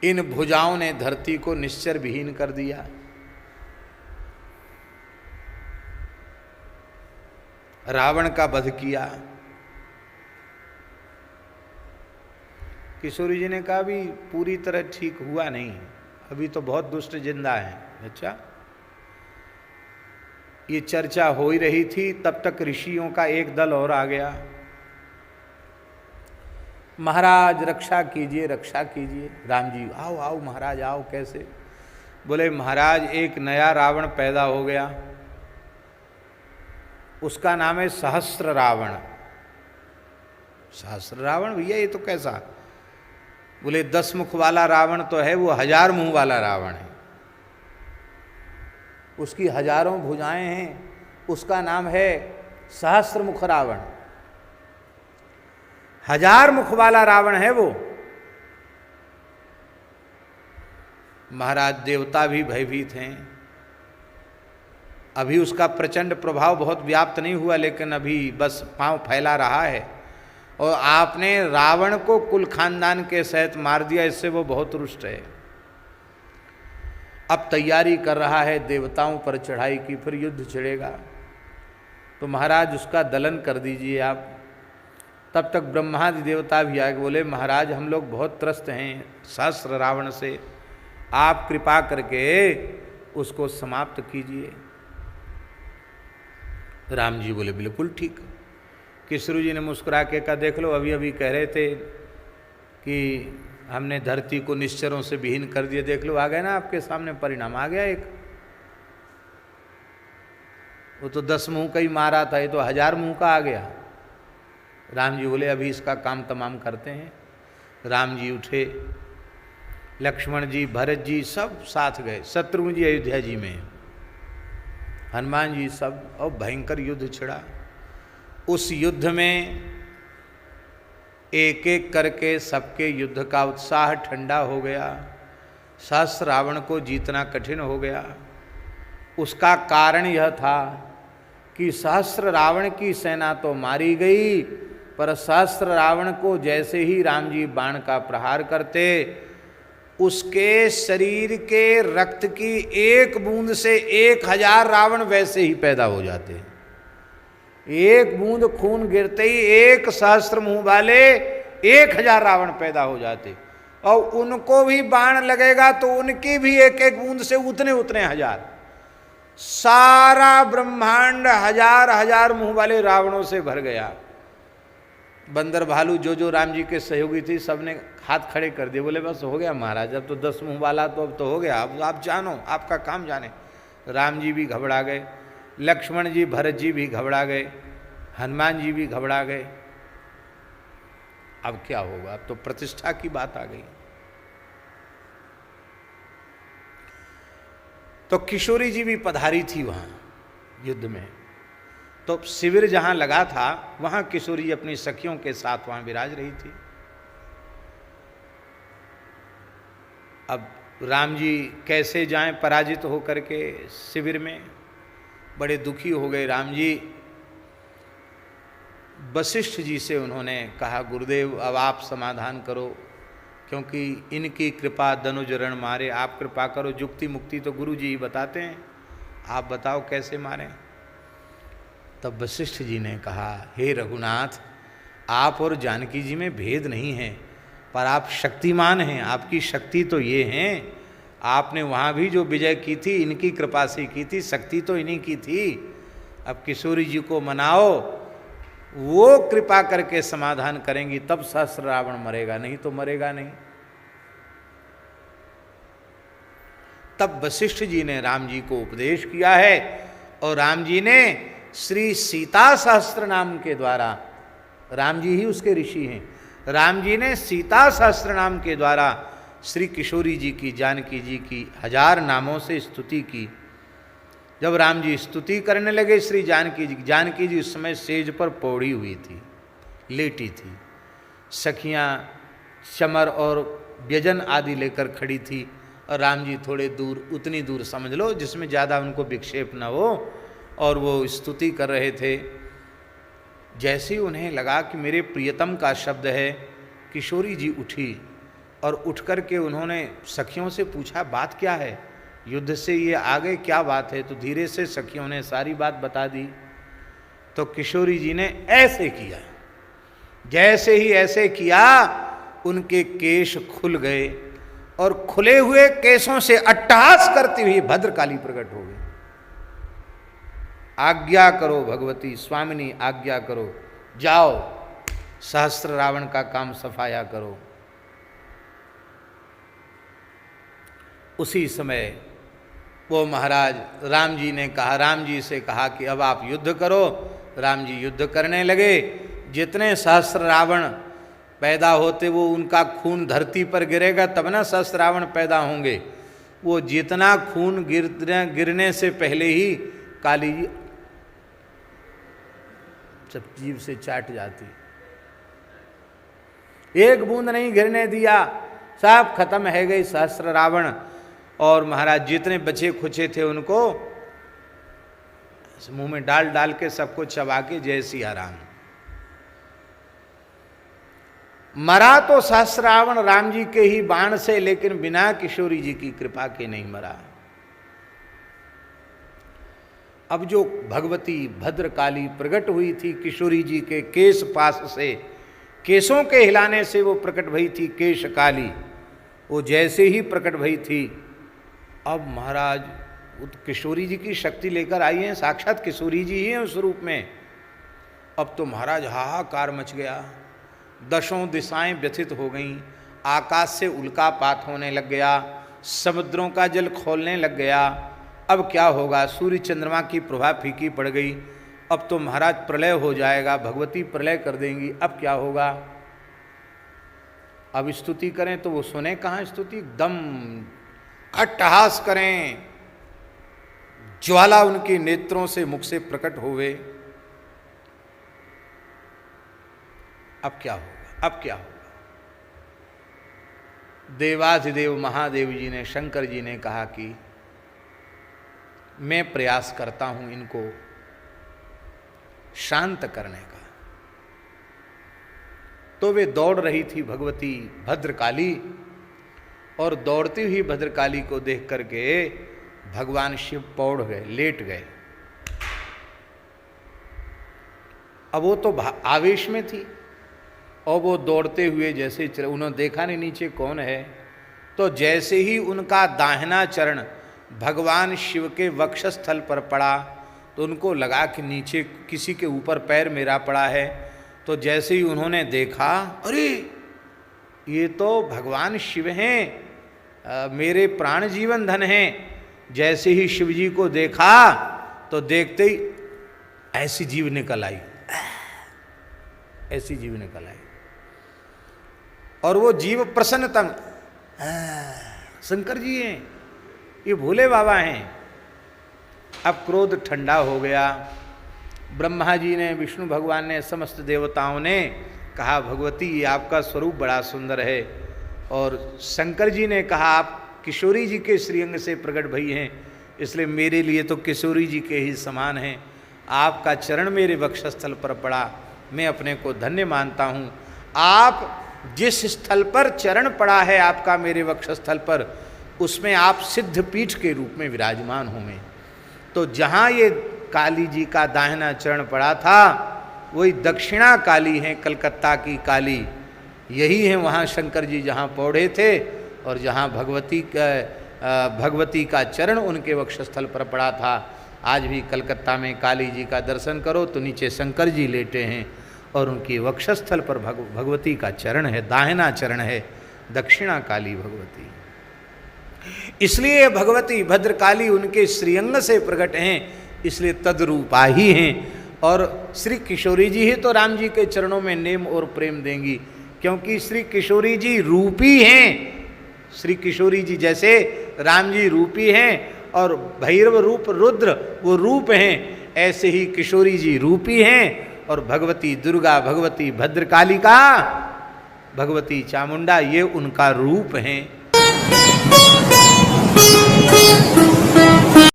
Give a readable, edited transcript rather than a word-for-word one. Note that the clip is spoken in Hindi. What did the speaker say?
इन भुजाओं ने धरती को निश्चर विहीन कर दिया। रावण का वध किया। किशोरी जी ने कहा भी पूरी तरह ठीक हुआ नहीं, अभी तो बहुत दुष्ट जिंदा है। अच्छा, ये चर्चा हो ही रही थी, तब तक ऋषियों का एक दल और आ गया। महाराज रक्षा कीजिए, रक्षा कीजिए। राम जी, आओ आओ महाराज आओ। कैसे? बोले महाराज एक नया रावण पैदा हो गया, उसका नाम है सहस्त्र रावण। सहस्त्र रावण भैया, ये तो कैसा? बोले 10 मुख वाला रावण तो है, वो 1000 मुंह वाला रावण है। उसकी हजारों भुजाएं हैं, उसका नाम है सहस्त्र मुख रावण। 1000 मुख वाला रावण है वो। महाराज देवता भी भयभीत हैं। अभी उसका प्रचंड प्रभाव बहुत व्याप्त नहीं हुआ, लेकिन अभी बस पांव फैला रहा है। और आपने रावण को कुल खानदान के सहित मार दिया, इससे वो बहुत रुष्ट है। अब तैयारी कर रहा है देवताओं पर चढ़ाई की, फिर युद्ध छिड़ेगा। तो महाराज उसका दलन कर दीजिए आप। तब तक ब्रह्मादि देवता भी आए, बोले महाराज हम लोग बहुत त्रस्त हैं सहस्त्र रावण से, आप कृपा करके उसको समाप्त कीजिए। राम जी बोले बिल्कुल ठीक। किशोरी जी ने मुस्कुरा के कहा देख लो, अभी अभी कह रहे थे कि हमने धरती को निश्चरों से विहीन कर दिया, देख लो आ गया ना आपके सामने परिणाम आ गया एक। वो तो 10 मुंह का ही मारा था, ये तो 1000 मुंह का आ गया। राम जी बोले अभी इसका काम तमाम करते हैं। राम जी उठे, लक्ष्मण जी भरत जी सब साथ गए, शत्रुघ्न जी अयोध्या जी में, हनुमान जी सब, और भयंकर युद्ध छिड़ा। उस युद्ध में एक एक करके सबके युद्ध का उत्साह ठंडा हो गया। सहस्त्र रावण को जीतना कठिन हो गया। उसका कारण यह था कि सहस्त्र रावण की सेना तो मारी गई, पर सहस्त्र रावण को जैसे ही राम जी बाण का प्रहार करते, उसके शरीर के रक्त की एक बूंद से 1000 रावण वैसे ही पैदा हो जाते हैं। एक बूंद खून गिरते ही एक सहस्त्र मुंह वाले 1000 रावण पैदा हो जाते, और उनको भी बाण लगेगा तो उनकी भी एक एक बूंद से उतने उतने 1000। सारा ब्रह्मांड 1000 मुंह वाले रावणों से भर गया। बंदर भालू जो राम जी के सहयोगी थी, सबने हाथ खड़े कर दिए, बोले बस हो गया महाराज, अब तो 10 मुंह वाला तो अब तो हो गया, अब आप जानो, आपका काम जाने। राम जी भी घबरा गए, लक्ष्मण जी भरत जी भी घबरा गए, हनुमान जी भी घबरा गए। अब क्या होगा? अब तो प्रतिष्ठा की बात आ गई। तो किशोरी जी भी पधारी थी वहां युद्ध में। तो शिविर जहां लगा था वहां किशोरी जी अपनी सखियों के साथ वहां विराज रही थी। अब राम जी कैसे जाएं पराजित होकर के शिविर में? बड़े दुखी हो गए राम जी। वशिष्ठ जी से उन्होंने कहा गुरुदेव अब आप समाधान करो, क्योंकि इनकी कृपा दनुज रण मारे, आप कृपा करो। जुक्ति मुक्ति तो गुरु जी ही बताते हैं, आप बताओ कैसे मारें। तब वशिष्ठ जी ने कहा हे रघुनाथ, आप और जानकी जी में भेद नहीं है, पर आप शक्तिमान हैं, आपकी शक्ति तो ये हैं, आपने वहाँ भी जो विजय की थी इनकी कृपा से की थी, शक्ति तो इन्हीं की थी। अब किशोरी जी को मनाओ, वो कृपा करके समाधान करेंगी तब सहस्त्र रावण मरेगा, नहीं तो मरेगा नहीं। तब वशिष्ठ जी ने राम जी को उपदेश किया है, और राम जी ने श्री सीता सहस्त्र नाम के द्वारा, राम जी ही उसके ऋषि हैं, राम जी ने सीता सहस्त्र नाम के द्वारा श्री किशोरी जी की, जानकी जी की 1000 नामों से स्तुति की। जब राम जी स्तुति करने लगे श्री जानकी जी उस समय सेज पर पौड़ी हुई थी, लेटी थी। सखियाँ चमर और व्यजन आदि लेकर खड़ी थी, और राम जी थोड़े दूर, उतनी दूर समझ लो जिसमें ज़्यादा उनको विक्षेप न हो, और वो स्तुति कर रहे थे। जैसे ही उन्हें लगा कि मेरे प्रियतम का शब्द है, किशोरी जी उठी और उठ कर के उन्होंने सखियों से पूछा बात क्या है, युद्ध से ये आ गए, क्या बात है। तो धीरे से सखियों ने सारी बात बता दी। तो किशोरी जी ने ऐसे किया, जैसे ही ऐसे किया उनके केश खुल गए और खुले हुए केशों से अट्टहास करती हुई भद्रकाली प्रकट हो गई। आज्ञा करो भगवती, स्वामिनी आज्ञा करो, जाओ सहस्त्र रावण का काम सफाया करो। उसी समय वो महाराज राम जी ने कहा, राम जी से कहा कि अब आप युद्ध करो। राम जी युद्ध करने लगे। जितने सहस्त्र रावण पैदा होते वो उनका खून धरती पर गिरेगा तब ना सहस्त्र रावण पैदा होंगे। वो जितना खून गिरने से पहले ही काली जी सब जीभ से चाट जाती, एक बूंद नहीं गिरने दिया, सब खत्म है गई सहस्त्र रावण। और महाराज जितने बचे खुचे थे उनको मुंह में डाल डाल के सबको चबा के जय सिया राम। मरा तो सहस्त्र रावण राम जी के ही बाण से, लेकिन बिना किशोरी जी की कृपा के नहीं मरा। अब जो भगवती भद्रकाली प्रकट हुई थी किशोरी जी के केश पास से, केशों के हिलाने से वो प्रकट भई थी केश काली, वो जैसे ही प्रकट भई थी। अब महाराज किशोरी जी की शक्ति लेकर आई हैं, साक्षात किशोरी जी ही हैं उस रूप में। अब तो महाराज हाहाकार मच गया, दशों दिशाएं व्यथित हो गईं, आकाश से उल्कापात होने लग गया, समुद्रों का जल खोलने लग गया। अब क्या होगा, सूर्य चंद्रमा की प्रभा फीकी पड़ गई। अब तो महाराज प्रलय हो जाएगा, भगवती प्रलय कर देंगी, अब क्या होगा। अब स्तुति करें तो वो सुने कहाँ स्तुति, एकदम अट्टहास करें, ज्वाला उनके नेत्रों से मुख से प्रकट होवे। अब क्या होगा, अब क्या होगा। देवाधिदेव महादेव जी ने, शंकर जी ने कहा कि मैं प्रयास करता हूं इनको शांत करने का। तो वे दौड़ रही थी भगवती भद्रकाली, और दौड़ती हुई भद्रकाली को देख करके भगवान शिव पौड़ गए, लेट गए। अब वो तो आवेश में थी और वो दौड़ते हुए जैसे चले, उन्होंने देखा नहीं नीचे कौन है। तो जैसे ही उनका दाहिना चरण भगवान शिव के वक्षस्थल पर पड़ा तो उनको लगा कि नीचे किसी के ऊपर पैर मेरा पड़ा है। तो जैसे ही उन्होंने देखा, अरे ये तो भगवान शिव हैं, मेरे प्राण जीवन धन हैं। जैसे ही शिव जी को देखा तो देखते ही ऐसी जीव निकल आई, ऐसी जीव निकल आई। और वो जीव प्रसन्नता, शंकर जी हैं, ये भोले बाबा हैं। अब क्रोध ठंडा हो गया। ब्रह्मा जी ने, विष्णु भगवान ने, समस्त देवताओं ने कहा भगवती ये आपका स्वरूप बड़ा सुंदर है। और शंकर जी ने कहा आप किशोरी जी के श्रीअंग से प्रकट भई हैं, इसलिए मेरे लिए तो किशोरी जी के ही समान हैं। आपका चरण मेरे वक्षस्थल पर पड़ा, मैं अपने को धन्य मानता हूँ। आप जिस स्थल पर चरण पड़ा है आपका मेरे वक्षस्थल पर, उसमें आप सिद्ध पीठ के रूप में विराजमान होंगे। तो जहाँ ये काली जी का दाहिना चरण पड़ा था वही दक्षिणा काली है, कलकत्ता की काली यही है। वहाँ शंकर जी जहाँ पौड़े थे और जहाँ भगवती का चरण उनके वक्षस्थल पर पड़ा था। आज भी कलकत्ता में काली जी का दर्शन करो तो नीचे शंकर जी लेटे हैं और उनके वक्षस्थल पर भगवती का चरण है, दाहिना चरण है, दक्षिणा काली भगवती। इसलिए भगवती भद्रकाली उनके श्रीअंग से प्रकट हैं, इसलिए तद्रूपा ही हैं। और श्री किशोरी जी ही तो राम जी के चरणों में नेम और प्रेम देंगी, क्योंकि श्री किशोरी जी रूपी हैं। श्री किशोरी जी जैसे राम जी रूपी हैं और भैरव रूप रुद्र वो रूप हैं, ऐसे ही किशोरी जी रूपी हैं। और भगवती दुर्गा, भगवती भद्रकालिका, भगवती चामुंडा ये उनका रूप हैं।